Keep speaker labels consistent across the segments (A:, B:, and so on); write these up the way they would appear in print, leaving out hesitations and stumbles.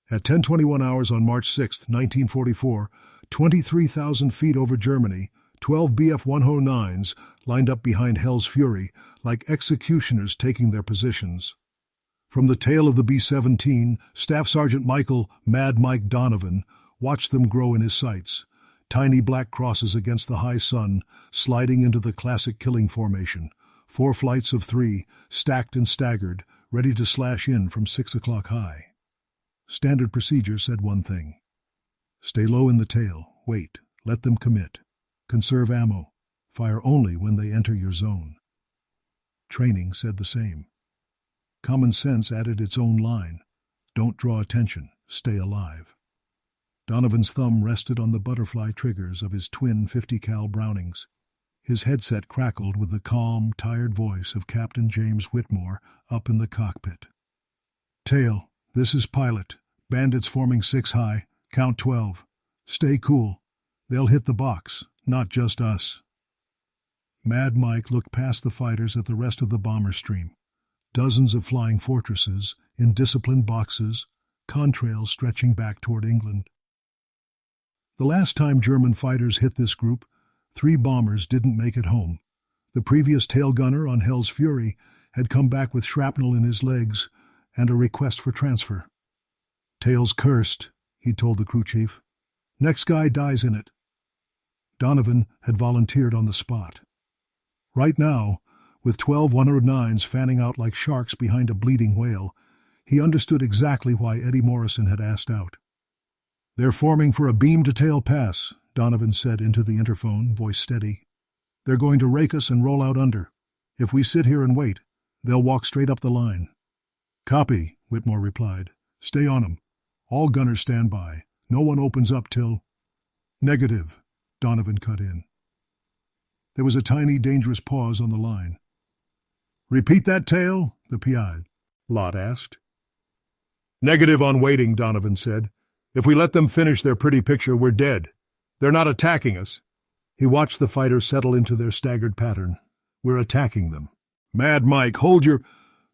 A: At 10:21 hours on March 6, 1944, 23,000 feet over Germany, 12 Bf-109s lined up behind Hell's Fury like executioners taking their positions. From the tail of the B-17, Staff Sergeant Michael "Mad Mike" Donovan watched them grow in his sights, tiny black crosses against the high sun, sliding into the classic killing formation, 4 flights of 3, stacked and staggered, ready to slash in from 6 o'clock high. Standard procedure said one thing. Stay low in the tail, wait, let them commit. Conserve ammo, fire only when they enter your zone. Training said the same. Common sense added its own line. Don't draw attention, stay alive. Donovan's thumb rested on the butterfly triggers of his twin 50 cal Brownings. His headset crackled with the calm, tired voice of Captain James Whitmore up in the cockpit. Tail, this is pilot. Bandits forming 6 high. Count 12. Stay cool. They'll hit the box, not just us. Mad Mike looked past the fighters at the rest of the bomber stream. Dozens of flying fortresses in disciplined boxes, contrails stretching back toward England. The last time German fighters hit this group, 3 bombers didn't make it home. The previous tail gunner on Hell's Fury had come back with shrapnel in his legs and a request for transfer. Tail's cursed, he told the crew chief. Next guy dies in it. Donovan had volunteered on the spot. Right now, with 12 109s fanning out like sharks behind a bleeding whale, he understood exactly why Eddie Morrison had asked out. They're forming for a beam-to-tail pass, Donovan said into the interphone, voice steady. They're going to rake us and roll out under. If we sit here and wait, they'll walk straight up the line. Copy, Whitmore replied. Stay on 'em. All gunners stand by. No one opens up till... Negative, Donovan cut in. There was a tiny, dangerous pause on the line. Repeat that, Tail? The PI Lot asked. Negative on waiting, Donovan said. If we let them finish their pretty picture, we're dead. They're not attacking us. He watched the fighters settle into their staggered pattern. We're attacking them. Mad Mike, hold your...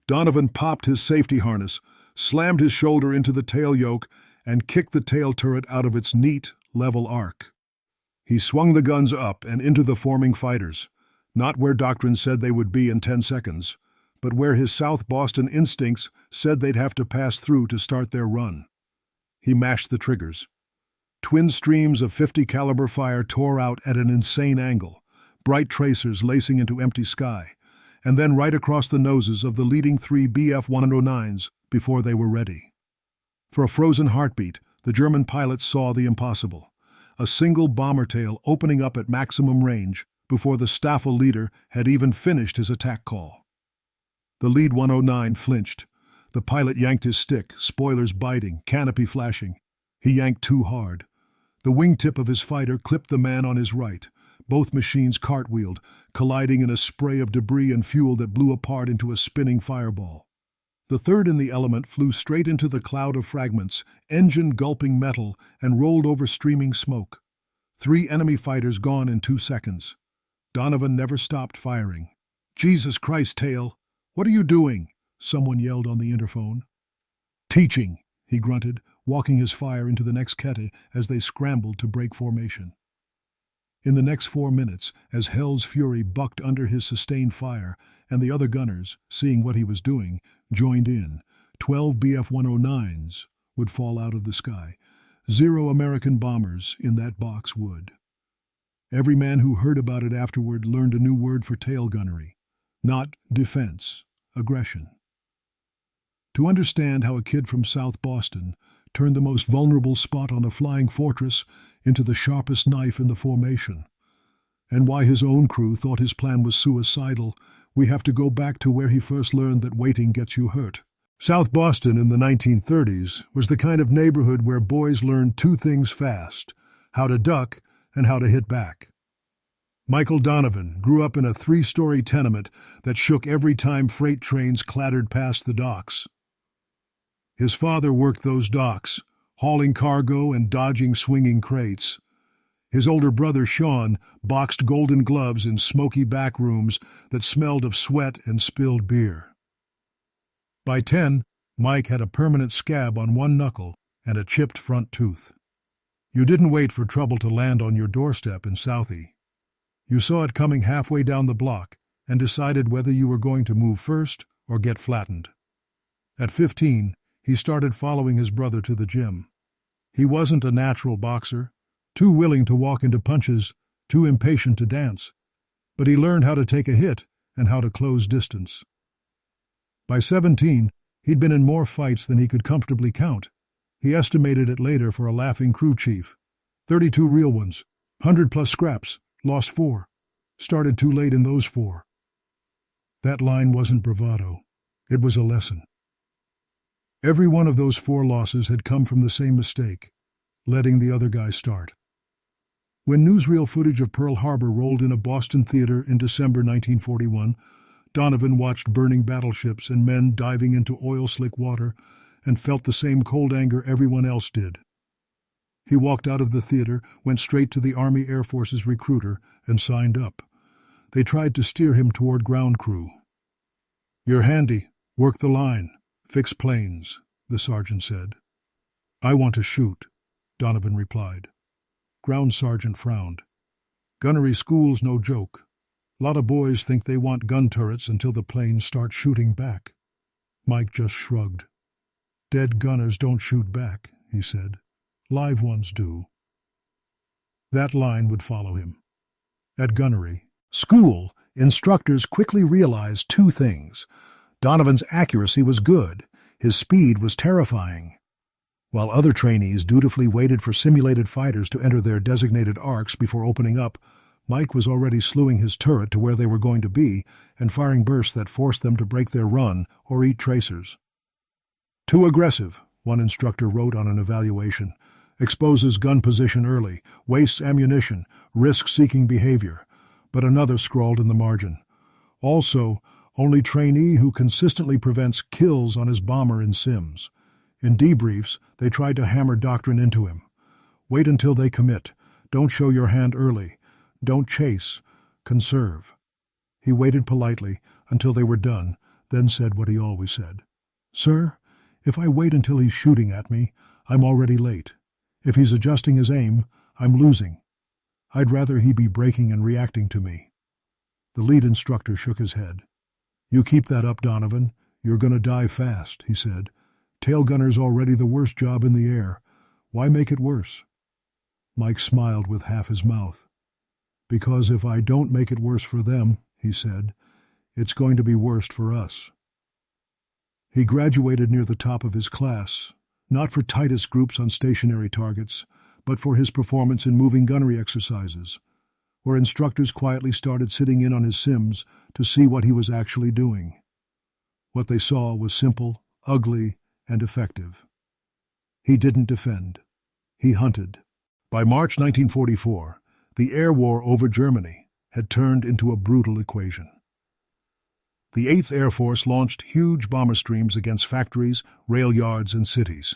A: Donovan popped his safety harness, slammed his shoulder into the tail yoke, and kicked the tail turret out of its neat, level arc. He swung the guns up and into the forming fighters, not where doctrine said they would be in 10 seconds, but where his South Boston instincts said they'd have to pass through to start their run. He mashed the triggers. Twin streams of 50 caliber fire tore out at an insane angle, bright tracers lacing into empty sky, and then right across the noses of the leading 3 Bf-109s before they were ready. For a frozen heartbeat, the German pilots saw the impossible, a single bomber tail opening up at maximum range before the Staffel leader had even finished his attack call. The lead 109 flinched. The pilot yanked his stick, spoilers biting, canopy flashing. He yanked too hard. The wingtip of his fighter clipped the man on his right. Both machines cartwheeled, colliding in a spray of debris and fuel that blew apart into a spinning fireball. The third in the element flew straight into the cloud of fragments, engine gulping metal, and rolled over streaming smoke. 3 enemy fighters gone in 2 seconds. Donovan never stopped firing. Jesus Christ, Tail! What are you doing? Someone yelled on the interphone. Teaching, he grunted, walking his fire into the next kete as they scrambled to break formation. In the next 4 minutes, as Hell's Fury bucked under his sustained fire, and the other gunners, seeing what he was doing, joined in, 12 Bf-109s would fall out of the sky. 0 American bombers in that box would. Every man who heard about it afterward learned a new word for tail gunnery. Not defense, aggression. To understand how a kid from South Boston turned the most vulnerable spot on a flying fortress into the sharpest knife in the formation, and why his own crew thought his plan was suicidal, we have to go back to where he first learned that waiting gets you hurt. South Boston in the 1930s was the kind of neighborhood where boys learned 2 things fast: how to duck and how to hit back. Michael Donovan grew up in a 3-story tenement that shook every time freight trains clattered past the docks. His father worked those docks, hauling cargo and dodging swinging crates. His older brother, Sean, boxed Golden Gloves in smoky back rooms that smelled of sweat and spilled beer. By 10, Mike had a permanent scab on one knuckle and a chipped front tooth. You didn't wait for trouble to land on your doorstep in Southie. You saw it coming halfway down the block and decided whether you were going to move first or get flattened. At 15, he started following his brother to the gym. He wasn't a natural boxer, too willing to walk into punches, too impatient to dance, but he learned how to take a hit and how to close distance. By 17, he'd been in more fights than he could comfortably count. He estimated it later for a laughing crew chief. 32 real ones, 100+ scraps, lost 4. Started too late in those 4. That line wasn't bravado. It was a lesson. Every one of those 4 losses had come from the same mistake, letting the other guy start. When newsreel footage of Pearl Harbor rolled in a Boston theater in December 1941, Donovan watched burning battleships and men diving into oil-slick water and felt the same cold anger everyone else did. He walked out of the theater, went straight to the Army Air Force's recruiter, and signed up. They tried to steer him toward ground crew. "You're handy. Work the line. Fix planes," the sergeant said. "I want to shoot," Donovan replied. Ground sergeant frowned. "Gunnery school's no joke. Lot of boys think they want gun turrets until the planes start shooting back." Mike just shrugged. "Dead gunners don't shoot back," he said. "Live ones do." That line would follow him. At Gunnery school, instructors quickly realized 2 things. Donovan's accuracy was good. His speed was terrifying. While other trainees dutifully waited for simulated fighters to enter their designated arcs before opening up, Mike was already slewing his turret to where they were going to be and firing bursts that forced them to break their run or eat tracers. "Too aggressive," one instructor wrote on an evaluation. "Exposes gun position early, wastes ammunition, risk-seeking behavior." But another scrawled in the margin. "Also, only trainee who consistently prevents kills on his bomber in sims." In debriefs, they tried to hammer doctrine into him. Wait until they commit. Don't show your hand early. Don't chase. Conserve. He waited politely until they were done, then said what he always said. "Sir, if I wait until he's shooting at me, I'm already late. If he's adjusting his aim, I'm losing. I'd rather he be braking and reacting to me." The lead instructor shook his head. "You keep that up, Donovan. You're going to die fast," he said. "Tail gunner's already the worst job in the air. Why make it worse?" Mike smiled with half his mouth. "Because if I don't make it worse for them," he said, "it's going to be worst for us." He graduated near the top of his class, not for tightest groups on stationary targets, but for his performance in moving gunnery exercises, where instructors quietly started sitting in on his sims to see what he was actually doing. What they saw was simple, ugly, and effective. He didn't defend. He hunted. By March 1944, the air war over Germany had turned into a brutal equation. The 8th Air Force launched huge bomber streams against factories, rail yards, and cities.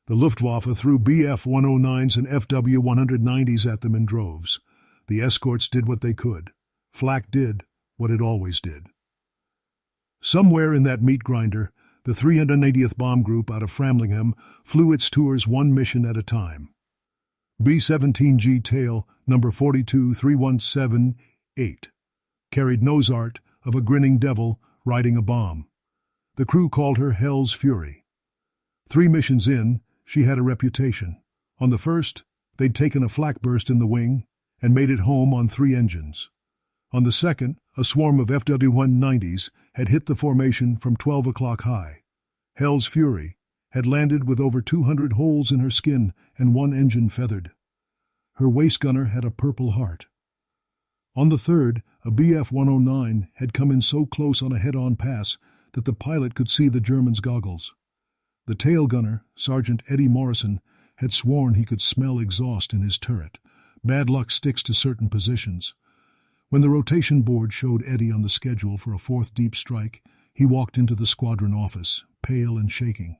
A: The Luftwaffe threw Bf-109s and Fw-190s at them in droves. The escorts did what they could. Flak did what it always did. Somewhere in that meat grinder, the 380th Bomb Group out of Framlingham flew its tours one mission at a time. B-17G Tail number 42317-8 carried nose art of a grinning devil riding a bomb. The crew called her Hell's Fury. 3 missions in, she had a reputation. On the first, they'd taken a flak burst in the wing and made it home on 3 engines. On the second, a swarm of Fw-190s had hit the formation from 12 o'clock high. Hell's Fury had landed with over 200 holes in her skin and 1 engine feathered. Her waist gunner had a purple heart. On the third, a Bf-109 had come in so close on a head-on pass that the pilot could see the Germans' goggles. The tail gunner, Sergeant Eddie Morrison, had sworn he could smell exhaust in his turret. Bad luck sticks to certain positions. When the rotation board showed Eddie on the schedule for a 4th deep strike, he walked into the squadron office, pale and shaking.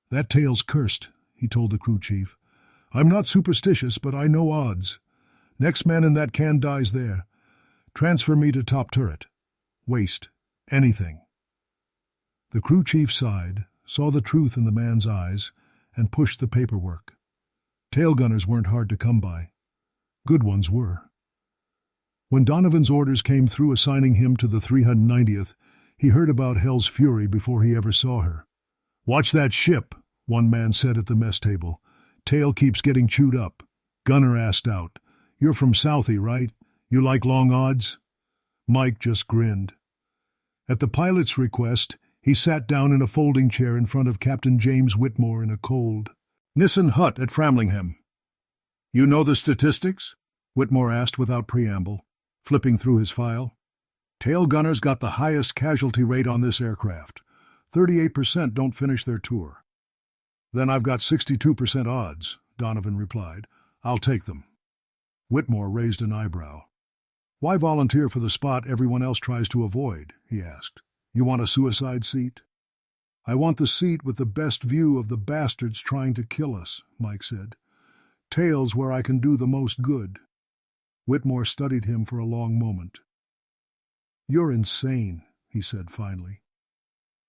A: "That tail's cursed," he told the crew chief. "I'm not superstitious, but I know odds. Next man in that can dies there. Transfer me to top turret. Waste. Anything." The crew chief sighed, saw the truth in the man's eyes, and pushed the paperwork. Tail gunners weren't hard to come by. Good ones were. When Donovan's orders came through assigning him to the 390th, he heard about Hell's Fury before he ever saw her. "Watch that ship," one man said at the mess table. "Tail keeps getting chewed up." Gunner asked out, "You're from Southie, right? You like long odds?" Mike just grinned. At the pilot's request, he sat down in a folding chair in front of Captain James Whitmore in a cold Nissen hut at Framlingham. "You know the statistics?" Whitmore asked without preamble, flipping through his file. "Tail gunners got the highest casualty rate on this aircraft. 38% don't finish their tour." "Then I've got 62% odds," Donovan replied. "I'll take them." Whitmore raised an eyebrow. "Why volunteer for the spot everyone else tries to avoid?" he asked. "You want a suicide seat?" "I want the seat with the best view of the bastards trying to kill us," Mike said. "Tail's where I can do the most good." Whitmore studied him for a long moment. "You're insane," he said finally.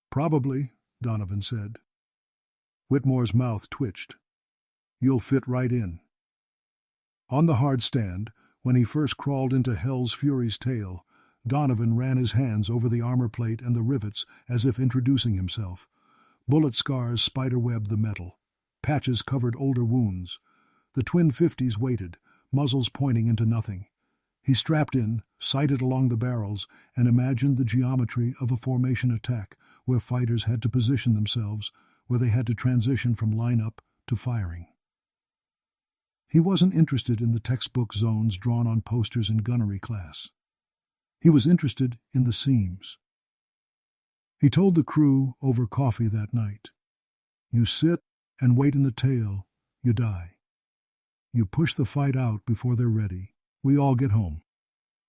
A: "Probably," Donovan said. Whitmore's mouth twitched. "You'll fit right in." On the hard stand, when he first crawled into Hell's Fury's tail, Donovan ran his hands over the armor plate and the rivets as if introducing himself. Bullet scars spiderwebbed the metal. Patches covered older wounds. The twin 50s waited, muzzles pointing into nothing. He strapped in, sighted along the barrels, and imagined the geometry of a formation attack where fighters had to position themselves, where they had to transition from lineup to firing. He wasn't interested in the textbook zones drawn on posters in gunnery class. He was interested in the seams. He told the crew over coffee that night, "You sit and wait in the tail, you die. You push the fight out before they're ready. We all get home.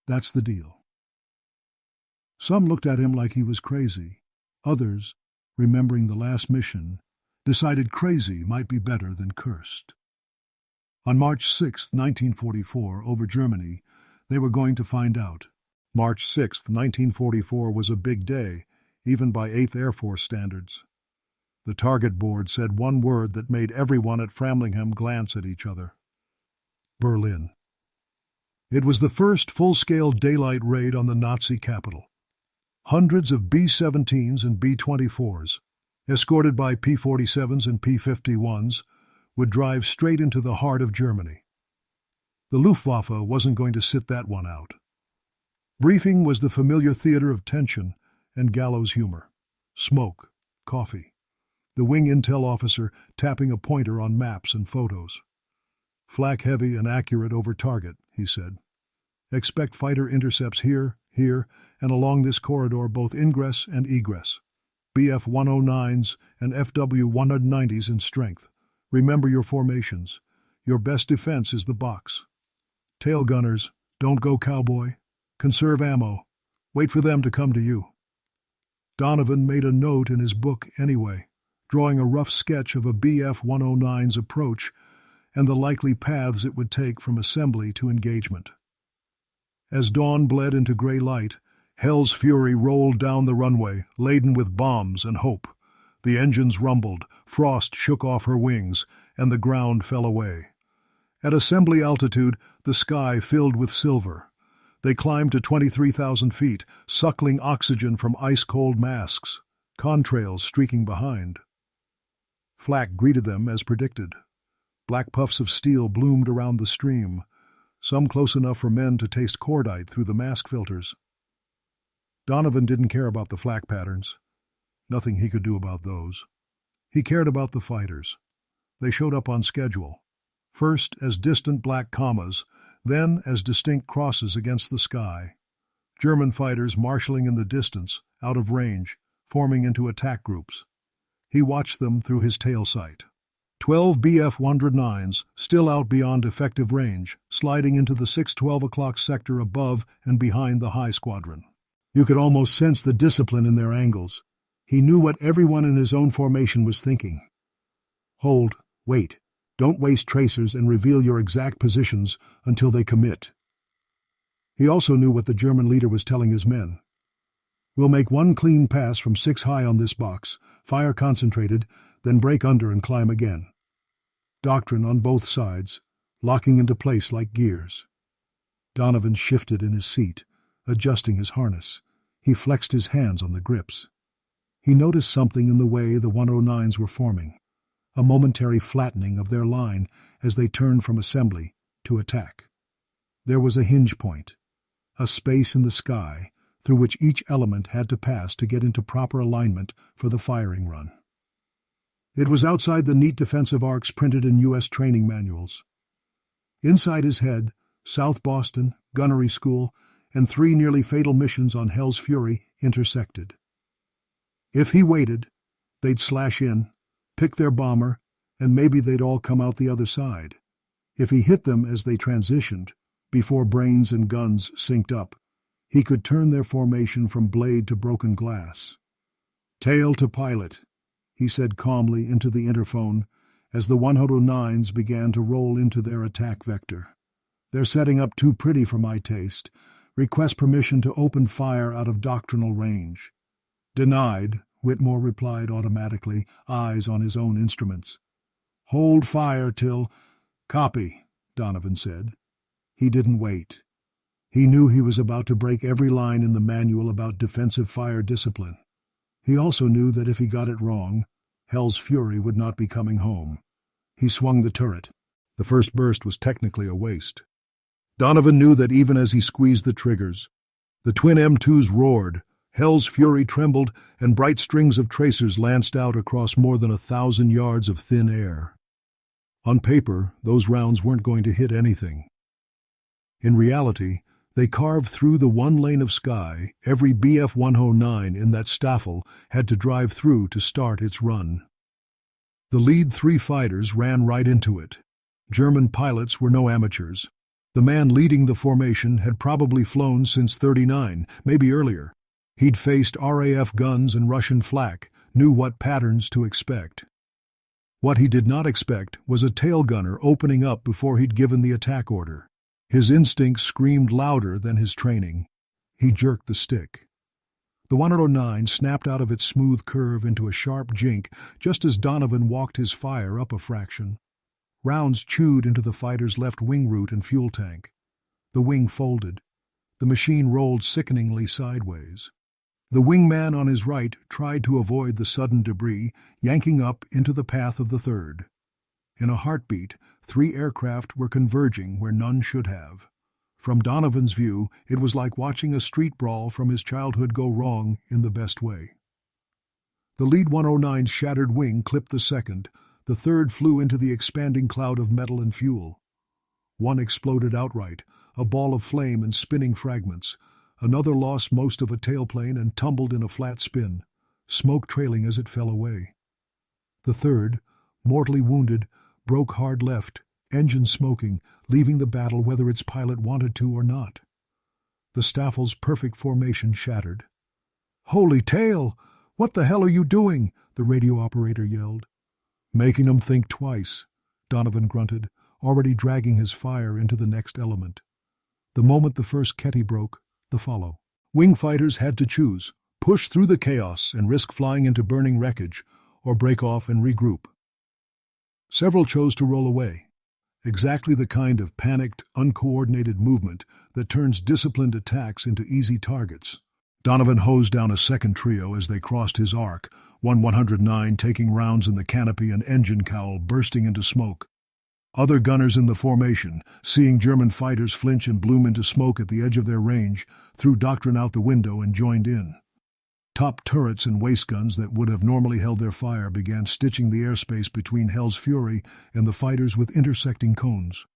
A: That's the deal." Some looked at him like he was crazy. Others, remembering the last mission, decided crazy might be better than cursed. On March 6, 1944, over Germany, they were going to find out. March 6, 1944 was a big day, even by 8th Air Force standards. The target board said one word that made everyone at Framlingham glance at each other: Berlin. It was the first full-scale daylight raid on the Nazi capital. Hundreds of B-17s and B-24s, escorted by P-47s and P-51s, would drive straight into the heart of Germany. The Luftwaffe wasn't going to sit that one out. Briefing was the familiar theater of tension and gallows humor. Smoke, coffee. The wing intel officer tapping a pointer on maps and photos. "Flak heavy and accurate over target," he said. "Expect fighter intercepts here, and along this corridor, both ingress and egress. BF-109s and FW-190s in strength. Remember your formations. Your best defense is the box. Tail gunners, don't go cowboy. Conserve ammo. Wait for them to come to you." Donovan made a note in his book anyway, drawing a rough sketch of a BF-109's approach and the likely paths it would take from assembly to engagement. As dawn bled into gray light, Hell's Fury rolled down the runway, laden with bombs and hope. The engines rumbled, frost shook off her wings, and the ground fell away. At assembly altitude, the sky filled with silver. They climbed to 23,000 feet, suckling oxygen from ice-cold masks, contrails streaking behind. Flak greeted them as predicted. Black puffs of steel bloomed around the stream, some close enough for men to taste cordite through the mask filters. Donovan didn't care about the flak patterns. Nothing he could do about those. He cared about the fighters. They showed up on schedule, first as distant black commas, then as distinct crosses against the sky. German fighters marshalling in the distance, out of range, forming into attack groups. He watched them through his tail sight. 12 BF-109s, still out beyond effective range, sliding into the 6-12 o'clock sector above and behind the high squadron. You could almost sense the discipline in their angles. He knew what everyone in his own formation was thinking. Hold, wait. Don't waste tracers and reveal your exact positions until they commit. He also knew what the German leader was telling his men. We'll make one clean pass from 6 high on this box, fire concentrated, then break under and climb again. doctrine on both sides, locking into place like gears. Donovan shifted in his seat, adjusting his harness. He flexed his hands on the grips. He noticed something in the way the 109s were forming, a momentary flattening of their line as they turned from assembly to attack. There was a hinge point, a space in the sky through which each element had to pass to get into proper alignment for the firing run. It was outside the neat defensive arcs printed in U.S. training manuals. Inside his head, South Boston, Gunnery School, and 3 nearly fatal missions on Hell's Fury intersected. If he waited, they'd slash in, pick their bomber, and maybe they'd all come out the other side. If he hit them as they transitioned, before brains and guns synced up, he could turn their formation from blade to broken glass. "Tail to pilot," he said calmly into the interphone as the 109s began to roll into their attack vector. "They're setting up too pretty for my taste. Request permission to open fire out of doctrinal range." "Denied," Whitmore replied automatically, eyes on his own instruments. "Hold fire till—" "Copy," Donovan said. He didn't wait. He knew he was about to break every line in the manual about defensive fire discipline. He also knew that if he got it wrong, Hell's Fury would not be coming home. He swung the turret. The first burst was technically a waste. Donovan knew that even as he squeezed the triggers, the twin M2s roared, Hell's Fury trembled, and bright strings of tracers lanced out across more than 1,000 yards of thin air. On paper, those rounds weren't going to hit anything. In reality, they carved through the one lane of sky every Bf-109 in that staffel had to drive through to start its run. The lead 3 fighters ran right into it. German pilots were no amateurs. The man leading the formation had probably flown since '39, maybe earlier. He'd faced RAF guns and Russian flak, knew what patterns to expect. What he did not expect was a tail gunner opening up before he'd given the attack order. His instincts screamed louder than his training. He jerked the stick. The 109 snapped out of its smooth curve into a sharp jink just as Donovan walked his fire up a fraction. Rounds chewed into the fighter's left wing root and fuel tank. The wing folded. The machine rolled sickeningly sideways. The wingman on his right tried to avoid the sudden debris, yanking up into the path of the third. In a heartbeat, 3 aircraft were converging where none should have. From Donovan's view, it was like watching a street brawl from his childhood go wrong in the best way. The lead 109's shattered wing clipped the second. The third flew into the expanding cloud of metal and fuel. One exploded outright, a ball of flame and spinning fragments. Another lost most of a tailplane and tumbled in a flat spin, smoke trailing as it fell away. The third, mortally wounded, broke hard left, engine smoking, leaving the battle whether its pilot wanted to or not. The Staffel's perfect formation shattered. "Holy tail! What the hell are you doing?" the radio operator yelled. "Making them think twice," Donovan grunted, already dragging his fire into the next element. The moment the first ketty broke, the follow. Wing fighters had to choose, push through the chaos and risk flying into burning wreckage, or break off and regroup. Several chose to roll away, exactly the kind of panicked, uncoordinated movement that turns disciplined attacks into easy targets. Donovan hosed down a second trio as they crossed his arc, one 109 taking rounds in the canopy and engine cowl bursting into smoke. Other gunners in the formation, seeing German fighters flinch and bloom into smoke at the edge of their range, threw doctrine out the window and joined in. Top turrets and waist guns that would have normally held their fire began stitching the airspace between Hell's Fury and the fighters with intersecting cones.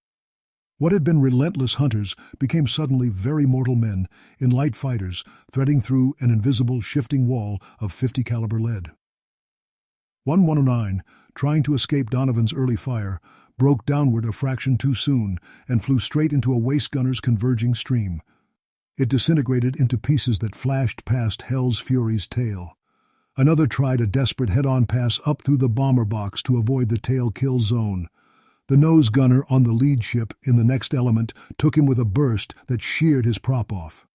A: What had been relentless hunters became suddenly very mortal men in light fighters threading through an invisible shifting wall of 50 caliber lead. 109, trying to escape Donovan's early fire, broke downward a fraction too soon and flew straight into a waist gunner's converging stream. It disintegrated into pieces that flashed past Hell's Fury's tail. Another tried a desperate head-on pass up through the bomber box to avoid the tail kill zone. The nose gunner on the lead ship in the next element took him with a burst that sheared his prop off.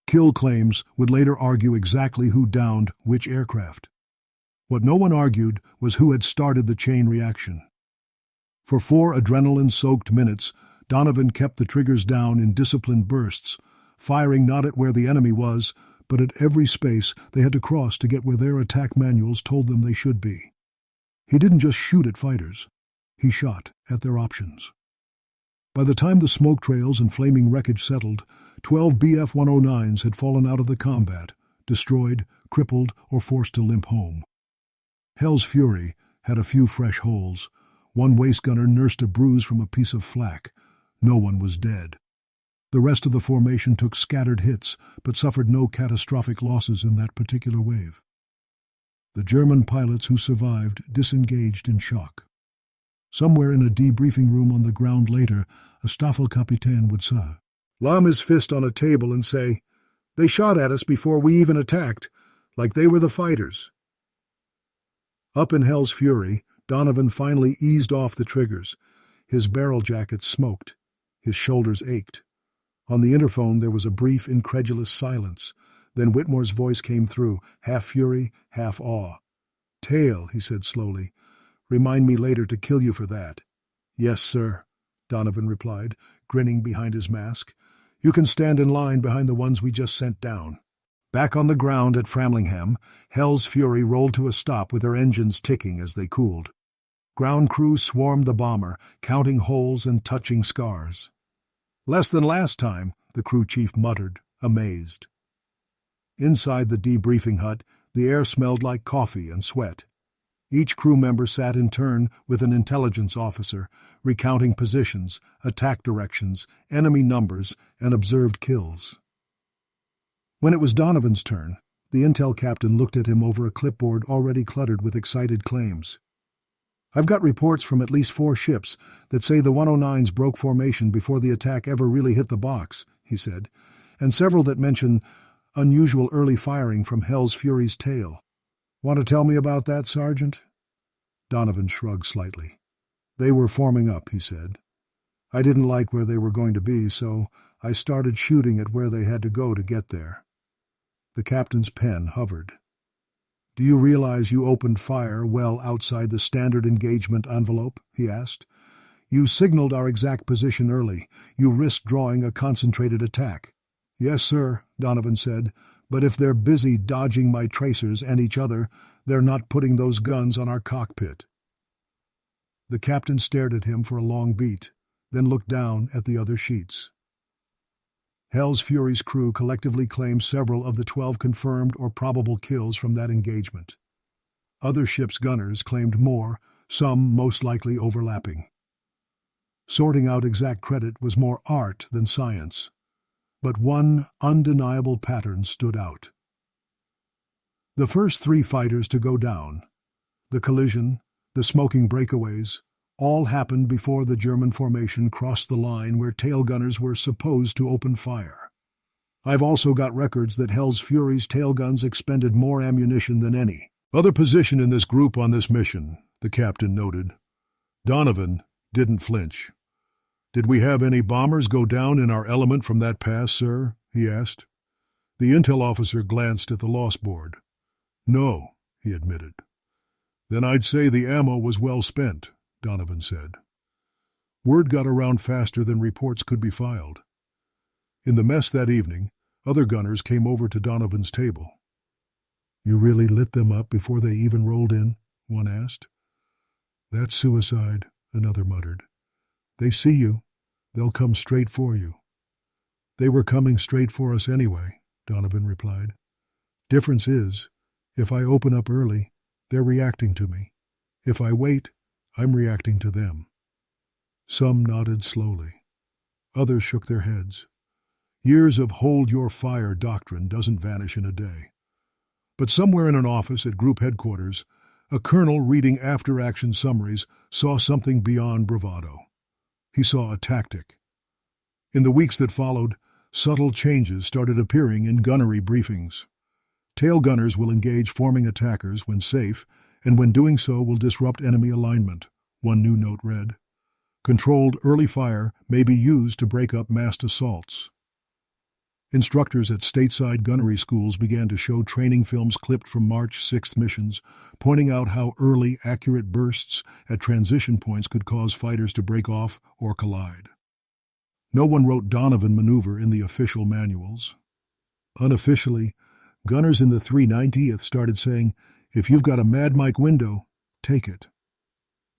A: Kill claims would later argue exactly who downed which aircraft. What no one argued was who had started the chain reaction. For 4 adrenaline-soaked minutes, Donovan kept the triggers down in disciplined bursts, firing not at where the enemy was, but at every space they had to cross to get where their attack manuals told them they should be. He didn't just shoot at fighters. He shot at their options. By the time the smoke trails and flaming wreckage settled, 12 Bf-109s had fallen out of the combat, destroyed, crippled, or forced to limp home. Hell's Fury had a few fresh holes. One waist gunner nursed a bruise from a piece of flak. No one was dead. The rest of the formation took scattered hits, but suffered no catastrophic losses in that particular wave. The German pilots who survived disengaged in shock. Somewhere in a debriefing room on the ground later, a Staffelkapitän would slam his fist on a table and say, "They shot at us before we even attacked, like they were the fighters." Up in Hell's Fury, Donovan finally eased off the triggers. His barrel jacket smoked. His shoulders ached. On the interphone there was a brief, incredulous silence. Then Whitmore's voice came through, half fury, half awe. "Tail," he said slowly. "Remind me later to kill you for that." "Yes, sir," Donovan replied, grinning behind his mask. "You can stand in line behind the ones we just sent down." Back on the ground at Framlingham, Hell's Fury rolled to a stop with her engines ticking as they cooled. Ground crew swarmed the bomber, counting holes and touching scars. "Less than last time," the crew chief muttered, amazed. Inside the debriefing hut, the air smelled like coffee and sweat. Each crew member sat in turn with an intelligence officer, recounting positions, attack directions, enemy numbers, and observed kills. When it was Donovan's turn, the intel captain looked at him over a clipboard already cluttered with excited claims. "I've got reports from at least 4 ships that say the 109s broke formation before the attack ever really hit the box," he said, "and several that mention unusual early firing from Hell's Fury's tail. Want to tell me about that, Sergeant?" Donovan shrugged slightly. "They were forming up," he said. "I didn't like where they were going to be, so I started shooting at where they had to go to get there." The captain's pen hovered. "Do you realize you opened fire well outside the standard engagement envelope?" he asked. "You signaled our exact position early. You risked drawing a concentrated attack." "Yes, sir," Donovan said, "but if they're busy dodging my tracers and each other, they're not putting those guns on our cockpit." The captain stared at him for a long beat, then looked down at the other sheets. Hell's Fury's crew collectively claimed several of the 12 confirmed or probable kills from that engagement. Other ships' gunners claimed more, some most likely overlapping. Sorting out exact credit was more art than science, but one undeniable pattern stood out. The first 3 fighters to go down, the collision, the smoking breakaways, all happened before the German formation crossed the line where tail gunners were supposed to open fire. I've also got records that Hell's Fury's tail guns expended more ammunition than any other position in this group on this mission, the captain noted. Donovan didn't flinch. "Did we have any bombers go down in our element from that pass, sir?" he asked. The intel officer glanced at the loss board. "No," he admitted. "Then I'd say the ammo was well spent," Donovan said. Word got around faster than reports could be filed. In the mess that evening, other gunners came over to Donovan's table. "You really lit them up before they even rolled in?" one asked. "That's suicide," another muttered. "They see you. They'll come straight for you." "They were coming straight for us anyway," Donovan replied. "Difference is, if I open up early, they're reacting to me. If I wait, I'm reacting to them." Some nodded slowly. Others shook their heads. Years of hold your fire doctrine doesn't vanish in a day. But somewhere in an office at group headquarters, a colonel reading after-action summaries saw something beyond bravado. He saw a tactic. In the weeks that followed, subtle changes started appearing in gunnery briefings. Tail gunners will engage forming attackers when safe, and when doing so will disrupt enemy alignment, one new note read. Controlled early fire may be used to break up massed assaults. Instructors at stateside gunnery schools began to show training films clipped from March 6th missions, pointing out how early, accurate bursts at transition points could cause fighters to break off or collide. No one wrote Donovan maneuver in the official manuals. Unofficially, gunners in the 390th started saying, "If you've got a Mad Mike window, take it."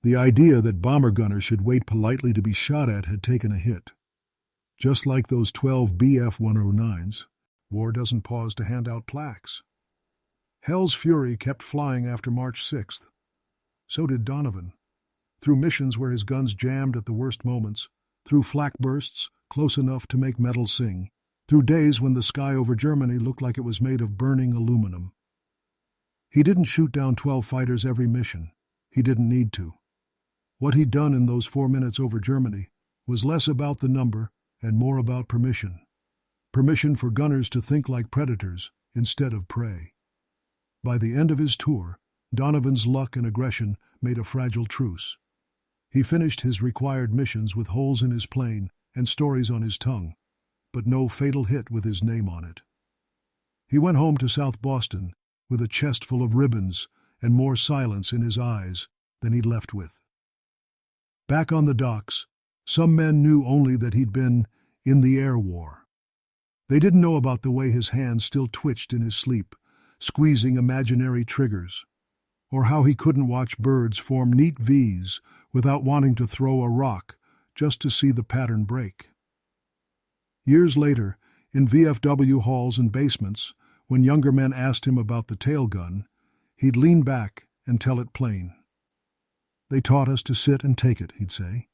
A: The idea that bomber gunners should wait politely to be shot at had taken a hit. Just like those 12 BF-109s, war doesn't pause to hand out plaques. Hell's Fury kept flying after March 6th. So did Donovan. Through missions where his guns jammed at the worst moments, through flak bursts close enough to make metal sing, through days when the sky over Germany looked like it was made of burning aluminum. He didn't shoot down 12 fighters every mission. He didn't need to. What he'd done in those 4 minutes over Germany was less about the number and more about permission. Permission for gunners to think like predators instead of prey. By the end of his tour, Donovan's luck and aggression made a fragile truce. He finished his required missions with holes in his plane and stories on his tongue, but no fatal hit with his name on it. He went home to South Boston with a chest full of ribbons and more silence in his eyes than he'd left with. Back on the docks, some men knew only that he'd been in the air war. They didn't know about the way his hands still twitched in his sleep, squeezing imaginary triggers, or how he couldn't watch birds form neat V's without wanting to throw a rock just to see the pattern break. Years later, in VFW halls and basements, when younger men asked him about the tail gun, he'd lean back and tell it plain. "They taught us to sit and take it," he'd say.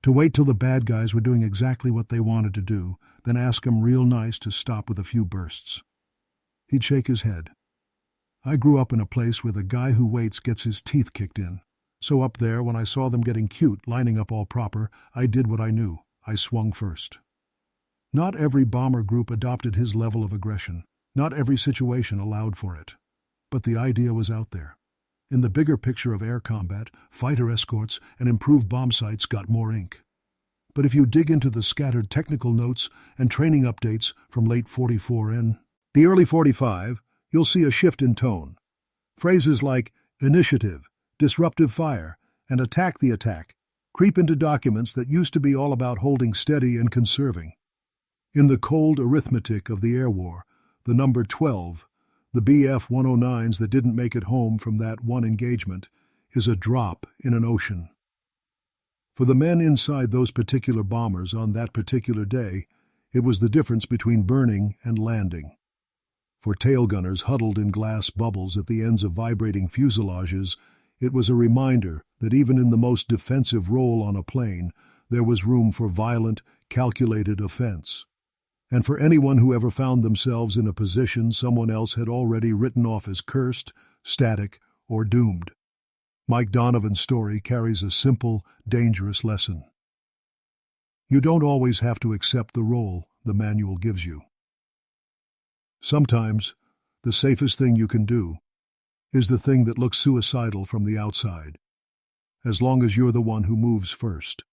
A: To wait till the bad guys were doing exactly what they wanted to do, then ask 'em real nice to stop with a few bursts. He'd shake his head. "I grew up in a place where the guy who waits gets his teeth kicked in. So up there, when I saw them getting cute, lining up all proper, I did what I knew. I swung first." Not every bomber group adopted his level of aggression. Not every situation allowed for it. But the idea was out there. In the bigger picture of air combat, fighter escorts and improved bomb sights got more ink. But if you dig into the scattered technical notes and training updates from late 44 and the early 45, you'll see a shift in tone. Phrases like initiative, disruptive fire, and attack the attack creep into documents that used to be all about holding steady and conserving. In the cold arithmetic of the air war, the number 12, the BF-109s that didn't make it home from that one engagement, is a drop in an ocean. For the men inside those particular bombers on that particular day, it was the difference between burning and landing. For tail gunners huddled in glass bubbles at the ends of vibrating fuselages, it was a reminder that even in the most defensive role on a plane, there was room for violent, calculated offense. And for anyone who ever found themselves in a position someone else had already written off as cursed, static, or doomed. Mike Donovan's story carries a simple, dangerous lesson. You don't always have to accept the role the manual gives you. Sometimes, the safest thing you can do is the thing that looks suicidal from the outside, as long as you're the one who moves first.